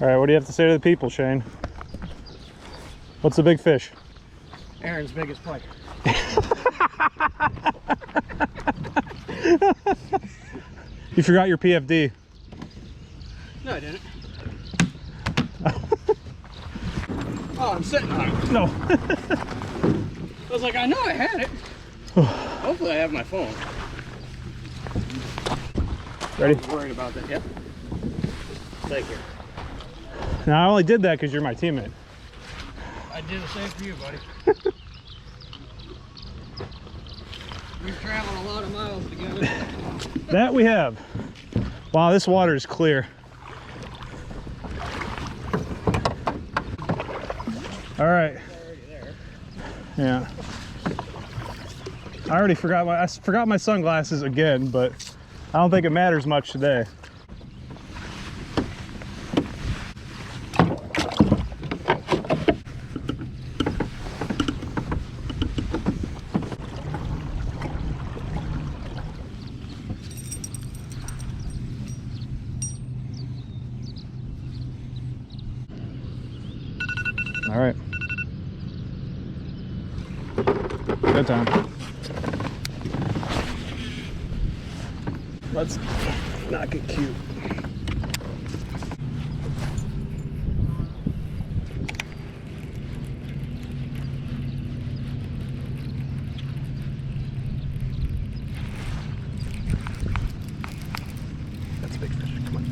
All right, what do you have to say to the people, Shane? What's the big fish? Aaron's biggest pike. You forgot your PFD. No, I didn't. Oh, I'm sitting on it. No. I was like, I know I had it. Hopefully I have my phone. Ready? I was worried about that. Yep. Thank you. Now, I only did that because you're my teammate. I did the same for you, buddy. We've traveled a lot of miles together. That we have. Wow, this water is clear. All right. Yeah. I forgot my sunglasses again, but I don't think it matters much today. All right. Good time. Let's not get cute. That's a big fish. Come on.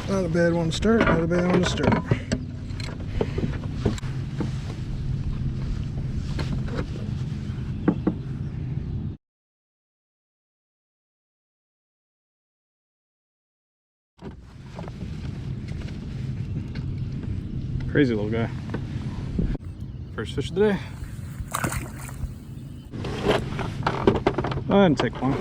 Not a bad one to start, not a bad one to start. Crazy little guy. First fish of the day. Go ahead and take one.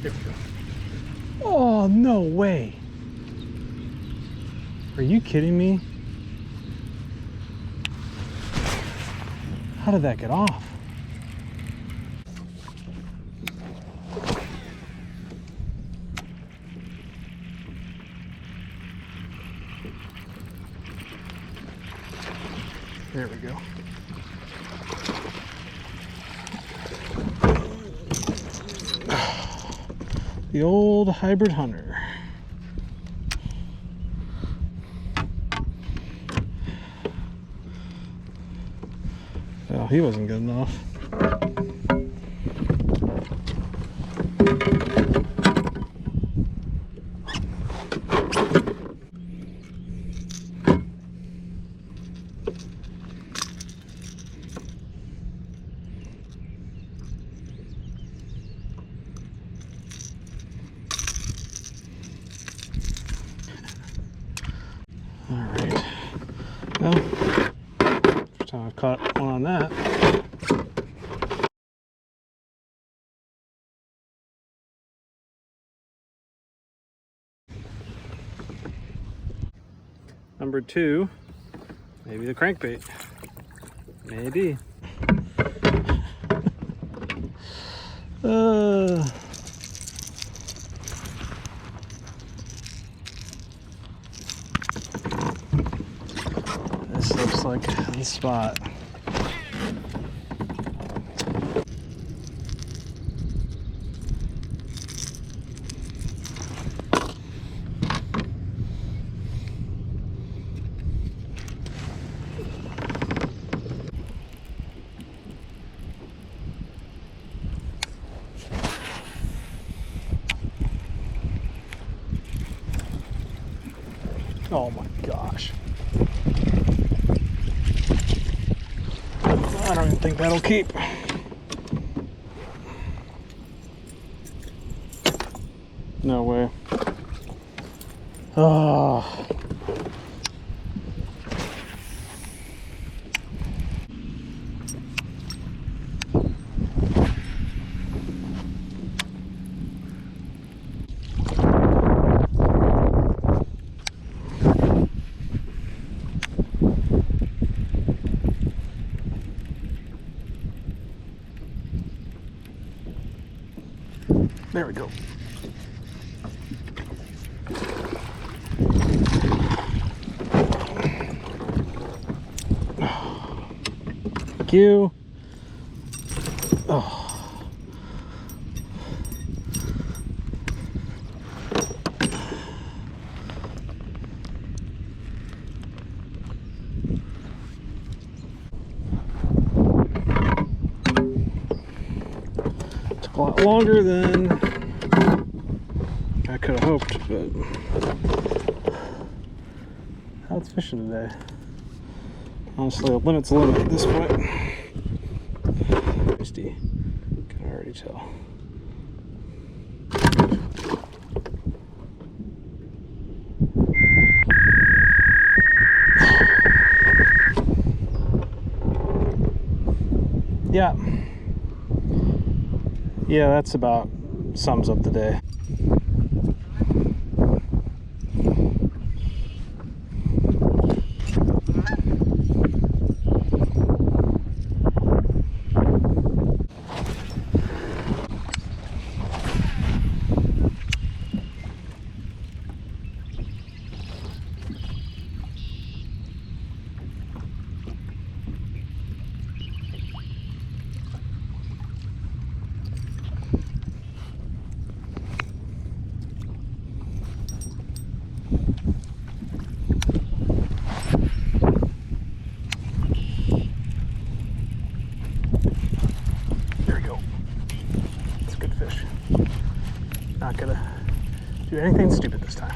There we go. Oh, no way. Are you kidding me? How did that get off? There we go. The old hybrid hunter. Oh, he wasn't good enough. All right. Well, first time I've caught one on that. Number 2, maybe the crankbait. Maybe. This looks like the spot. Oh my gosh. I don't even think that'll keep. No way. Oh. There we go. Thank you. Oh. Took a lot longer than I could have hoped, but how's fishing today? Honestly, a limit's a limit at this point. Tasty, can already tell. Yeah. Yeah, that's about sums up the day. Not gonna do anything stupid this time.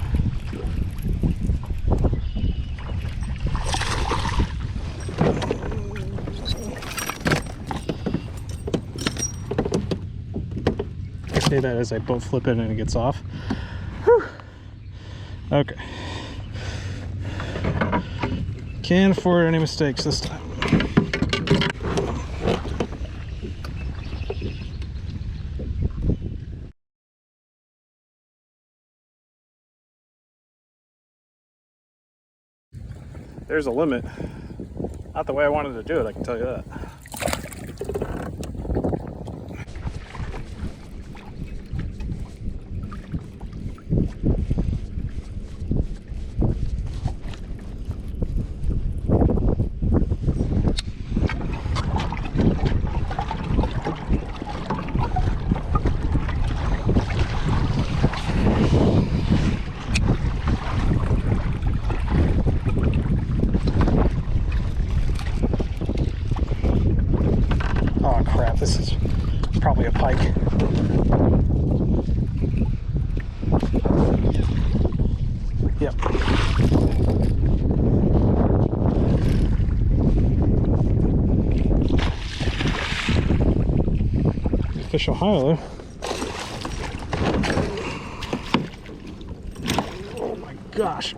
I say that as I boat flip it and it gets off. Whew. Okay. Can't afford any mistakes this time. There's a limit. Not the way I wanted to do it, I can tell you that. Oh crap, this is probably a pike. Yep. Fish Ohio. Oh my gosh.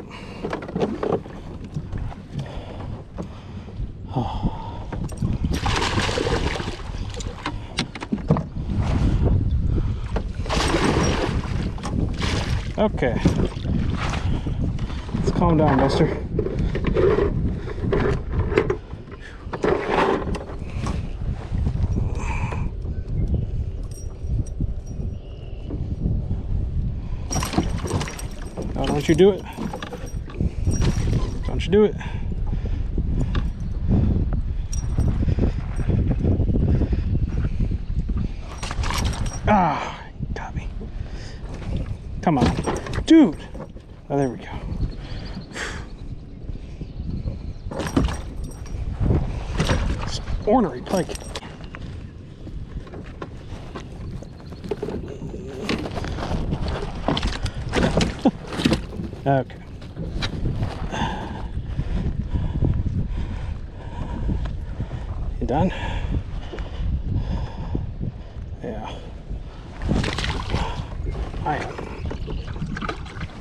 Oh. Okay, let's calm down, Buster. Oh, don't you do it. Don't you do it. Ah, got me. Come on. Dude! Oh, there we go. It's ornery pike. Okay. You done? Yeah. I am.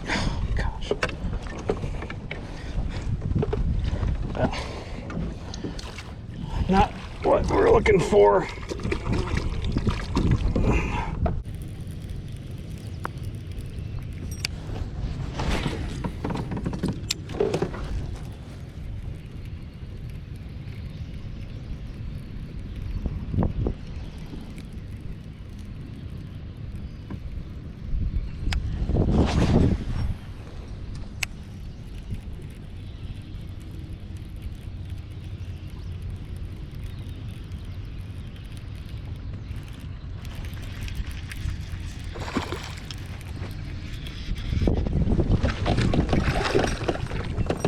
Oh, gosh. looking for.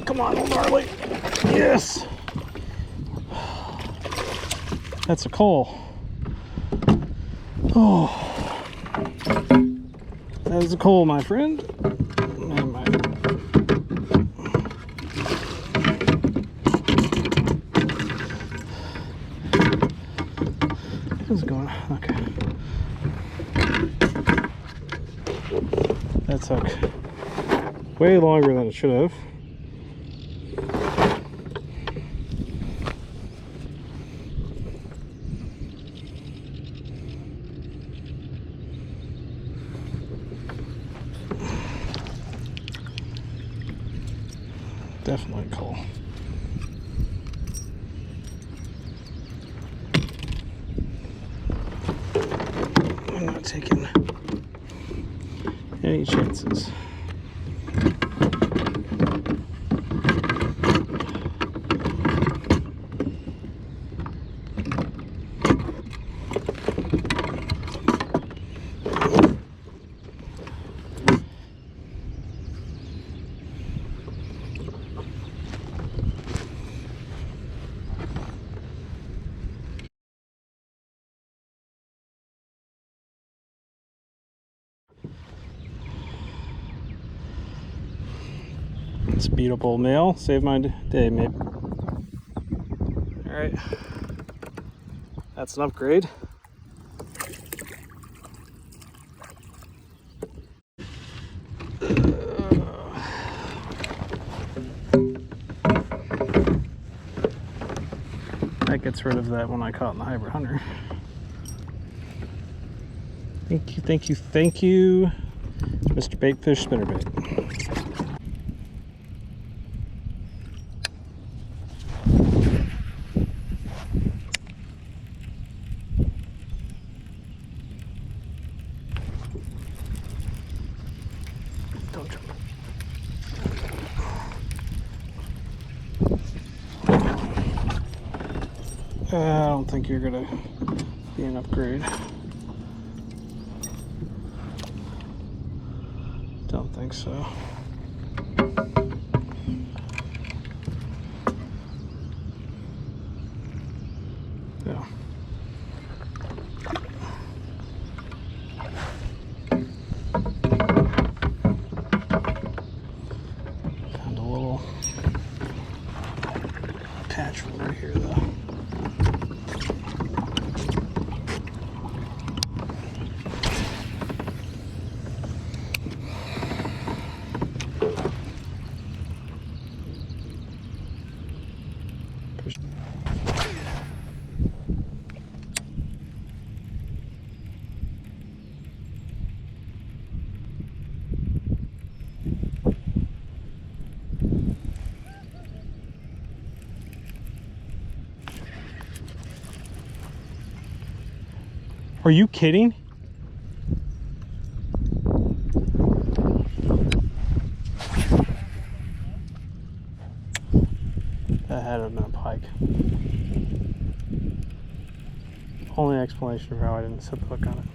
Come on, little gnarly. Yes. That's a coal. Oh. That is a coal, my friend. And my... What's going on? Okay. That took way longer than it should have. Definitely cool. I'm not taking any chances. Speedable male, save my day, maybe. All right, that's an upgrade. That gets rid of that one I caught in the hybrid hunter. Thank you, thank you, thank you, Mr. Baitfish Spinnerbait. Don't jump. I don't think you're gonna be an upgrade. Don't think so. Yeah. Found a little patch right here though. Are you kidding? That had to have been a pike. Only explanation for how I didn't set the hook on it.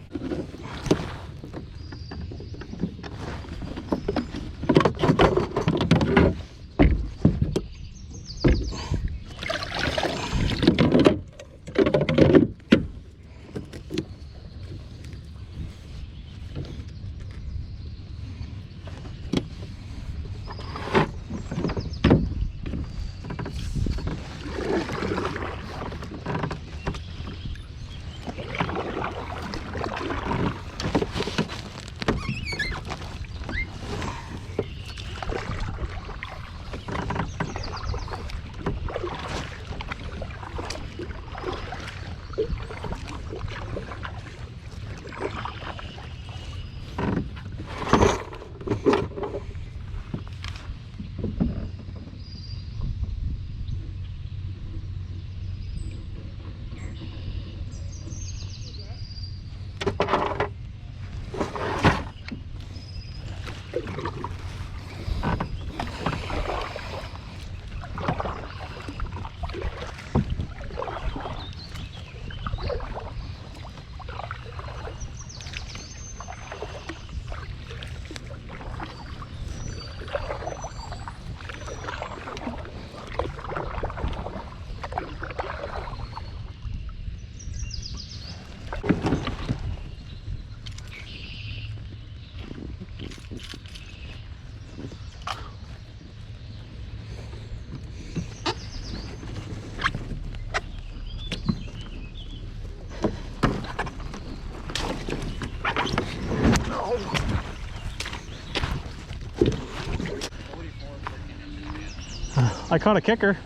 I caught a kicker,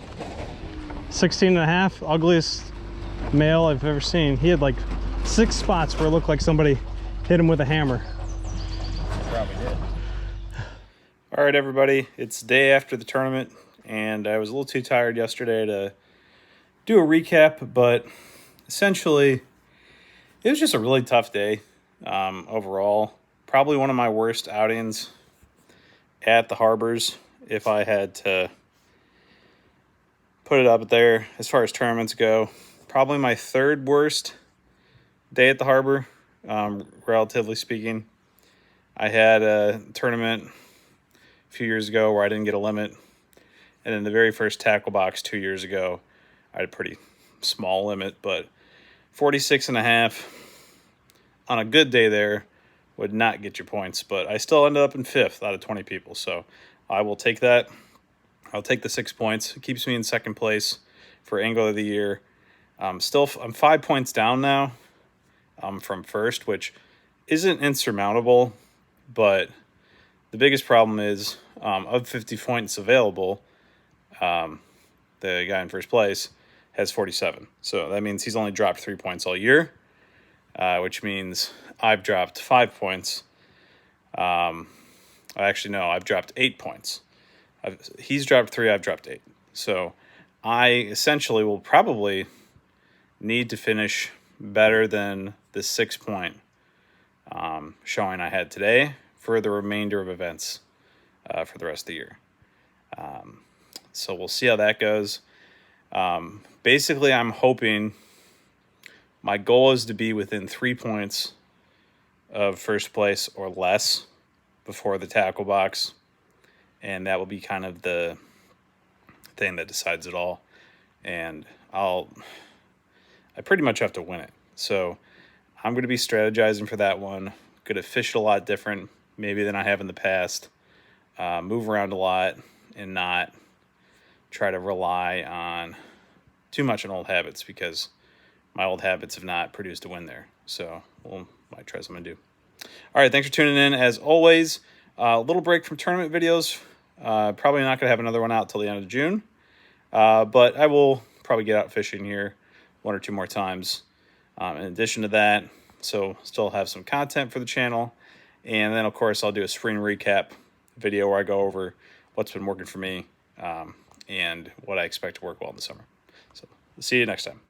16 and a half, ugliest male I've ever seen. He had like 6 spots where it looked like somebody hit him with a hammer. Probably did. All right, everybody, it's the day after the tournament, and I was a little too tired yesterday to do a recap, but essentially it was just a really tough day overall. Probably one of my worst outings at the harbors if I had to put it up there as far as tournaments go. Probably my 3rd worst day at the harbor, relatively speaking. I had a tournament a few years ago where I didn't get a limit, and in the very first tackle box 2 years ago I had a pretty small limit, but 46 and a half on a good day there would not get you points, but I still ended up in 5th out of 20 people, so I will take that. I'll take the 6 points. It keeps me in 2nd place for Angler of the Year. I'm 5 points down now from 1st, which isn't insurmountable, but the biggest problem is of 50 points available, the guy in 1st place has 47. So that means he's only dropped 3 points all year, which means I've dropped 5 points. Actually, no, I've dropped 8 points. He's dropped 3, I've dropped 8. So I essentially will probably need to finish better than the 6 point showing I had today for the remainder of events for the rest of the year. So we'll see how that goes. Basically, I'm hoping, my goal is to be within 3 points of 1st place or less before the tackle box. And that will be kind of the thing that decides it all. And I pretty much have to win it. So I'm going to be strategizing for that one. Going to fish it a lot different maybe than I have in the past. Move around a lot and not try to rely on too much on old habits, because my old habits have not produced a win there. So we'll might try something to do. All right, thanks for tuning in. As always, a little break from tournament videos. Probably not going to have another one out till the end of June. But I will probably get out fishing here 1 or 2 more times. In addition to that, so still have some content for the channel. And then, of course, I'll do a spring recap video where I go over what's been working for me and what I expect to work well in the summer. So see you next time.